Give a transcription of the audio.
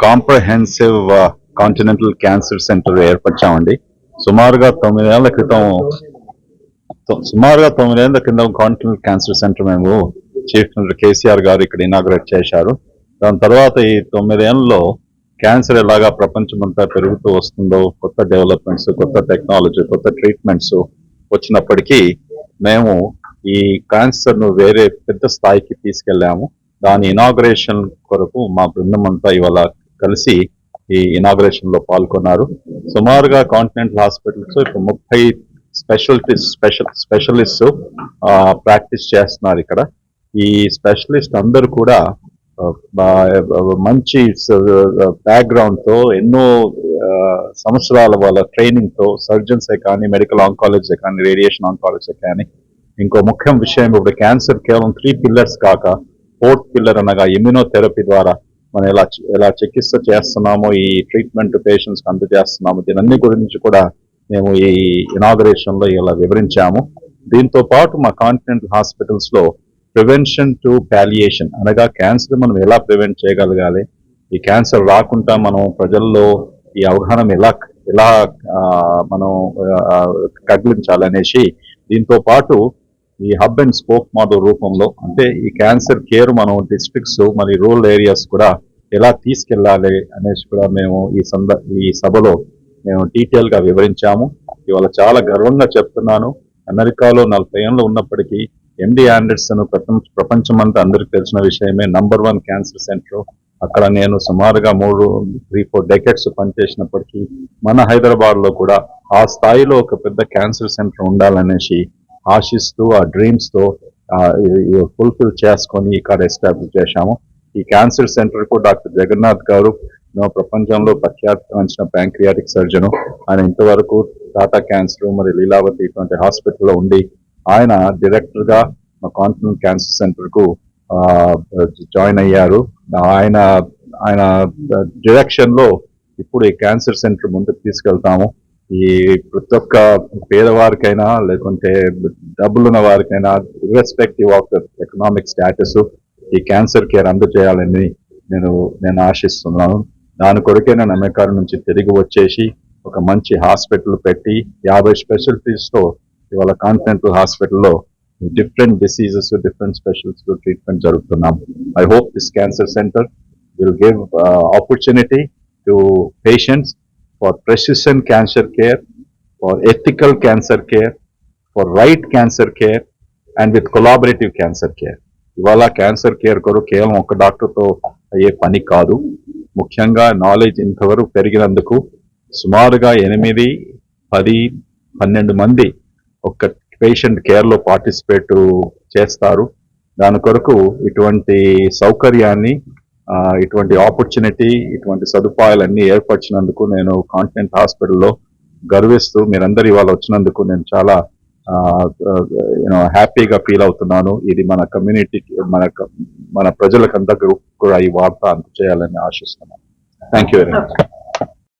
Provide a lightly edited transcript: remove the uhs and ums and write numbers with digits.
Comprehensive continental cancer centre ఏర్పరిచామండి. సుమారుగా 9 ఏళ్ల క్రితం కాంటినెంటల్ క్యాన్సర్ సెంటర్ మేము చీఫ్ మినిస్టర్ కేసీఆర్ గారు ఇక్కడ ఇనాగ్రేట్ చేశారు. దాని తర్వాత ఈ 9 ఏళ్లలో క్యాన్సర్ ఎలాగా ప్రపంచమంతా పెరుగుతూ వస్తుందో, కొత్త డెవలప్మెంట్స్, కొత్త టెక్నాలజీ, కొత్త ట్రీట్మెంట్స్ వచ్చినప్పటికీ మేము ఈ క్యాన్సర్ ను వేరే పెద్ద స్థాయికి తీసుకెళ్లాము. దాని ఇనాగ్రేషన్ కొరకు మా బృందం అంతా ఇవాళ కలిసి ఈ ఇనాగ్రేషన్ లో పాల్గొన్నారు. సుమారుగా కాంటినెంటల్ హాస్పిటల్స్ ఇప్పుడు 30 స్పెషలిస్ట్ ప్రాక్టీస్ చేస్తున్నారు ఇక్కడ. ఈ స్పెషలిస్ట్ అందరూ కూడా మంచి బ్యాక్గ్రౌండ్ తో, ఎన్నో సంవత్సరాల వాళ్ళ ట్రైనింగ్ తో, సర్జన్సే కానీ, మెడికల్ ఆంకాలజీ కానీ, రేడియేషన్ ఆంకాలజీ కానీ, ఇంకో ముఖ్యం విషయం ఇప్పుడు క్యాన్సర్ కేవలం 3 పిల్లర్స్ కాక 4th పిల్లర్ అనగా ఇమ్యూనోథెరపీ ద్వారా మనం ఎలా చికిత్స చేస్తున్నామో, ఈ ట్రీట్మెంట్ పేషెంట్స్ కి అందజేస్తున్నాము, దీనన్ని గురించి కూడా మేము ఈ ఇనాగరేషన్ లో ఇలా వివరించాము. దీంతో పాటు మా కాంటినెంటల్ హాస్పిటల్స్ లో ప్రివెన్షన్ టు పాలియేషన్ అనగా క్యాన్సర్ మనం ఎలా ప్రివెంట్ చేయగలగాలి, ఈ క్యాన్సర్ రాకుండా మనం ప్రజల్లో ఈ అవగాహన ఎలా మనం తగ్గించాలనేసి, దీంతో పాటు ఈ హబ్ అండ్ స్పోక్ మోడల్ రూపంలో, అంటే ఈ క్యాన్సర్ కేర్ మనం డిస్ట్రిక్ట్స్ మరి రూరల్ ఏరియాస్ కూడా ఎలా తీసుకెళ్లాలి అనేసి కూడా మేము ఈ సభలో మేము డీటెయిల్ గా వివరించాము. ఇవాళ చాలా గర్వంగా చెప్తున్నాను, అమెరికాలో 40 ఏళ్ళు ఉన్నప్పటికీ ఎండి ఆండర్సన్ ప్రపంచమంతా అందరికి తెలిసిన విషయమే నంబర్ 1 క్యాన్సర్ సెంటర్. అక్కడ నేను సుమారుగా 3-4 డెకెట్స్ పనిచేసినప్పటికీ మన హైదరాబాద్ లో కూడా ఆ స్థాయిలో ఒక పెద్ద క్యాన్సర్ సెంటర్ ఉండాలనేసి ఆశిస్తూ, ఆ డ్రీమ్స్ తో ఫుల్ఫిల్ చేసుకొని ఇక్కడ ఎస్టాబ్లిష్ చేశాము. ఈ క్యాన్సర్ సెంటర్ కు డాక్టర్ జగన్నాథ్ గారు ప్రపంచంలో ప్రఖ్యాతించిన ప్యాంక్రియాటిక్ సర్జన్. ఆయన ఇంతవరకు టాటా క్యాన్సర్ మరి లీలావతి ఇటువంటి హాస్పిటల్లో ఉండి ఆయన డైరెక్టర్ గా మా కాంటినెంటల్ క్యాన్సర్ సెంటర్ కు జాయిన్ అయ్యారు. ఆయన డైరెక్షన్ లో ఇప్పుడు ఈ క్యాన్సర్ సెంటర్ ముందుకు తీసుకెళ్తాము. ఈ ప్రతి ఒక్క పేదవారికైనా లేకుంటే డబ్బులున్న వారికైనా, irrespective of the economic status, ఈ క్యాన్సర్ కేర్ అందజేయాలని నేను ఆశిస్తున్నాను. దాని కొరకే నేను అమెరికా నుంచి తిరిగి వచ్చేసి ఒక మంచి హాస్పిటల్ పెట్టి 50 స్పెషాలిటీస్ తో ఇవాళ కాంటినెంటల్ హాస్పిటల్లో different diseases, different specials treatment జరుగుతున్నాం. I hope this cancer centre will give opportunity to patients for precision cancer care, for ethical cancer care, for right cancer care, and with collaborative cancer care. ఇవాళ cancer care కొరకు కేవలం ఒక డాక్టర్తో అయ్యే పని కాదు. ముఖ్యంగా నాలెడ్జ్ ఇంతవరకు పెరిగినందుకు సుమారుగా 8, 10, 12 మంది ఒక పేషెంట్ కేర్ లో పార్టిసిపేట్ చేస్తారు. దాని కొరకు ఇటువంటి సౌకర్యాన్ని, ఇటువంటి ఆపర్చునిటీ, ఇటువంటి సదుపాయాలన్నీ ఏర్పరిచినందుకు నేను కాంటినెంట్ హాస్పిటల్లో గర్విస్తూ, మీరందరూ ఇవాళ వచ్చినందుకు నేను చాలా హ్యాపీగా ఫీల్ అవుతున్నాను. ఇది మన కమ్యూనిటీకి, మన ప్రజలకందరూ కూడా ఈ వార్త అందజేయాలని ఆశిస్తున్నాను. Thank you very much.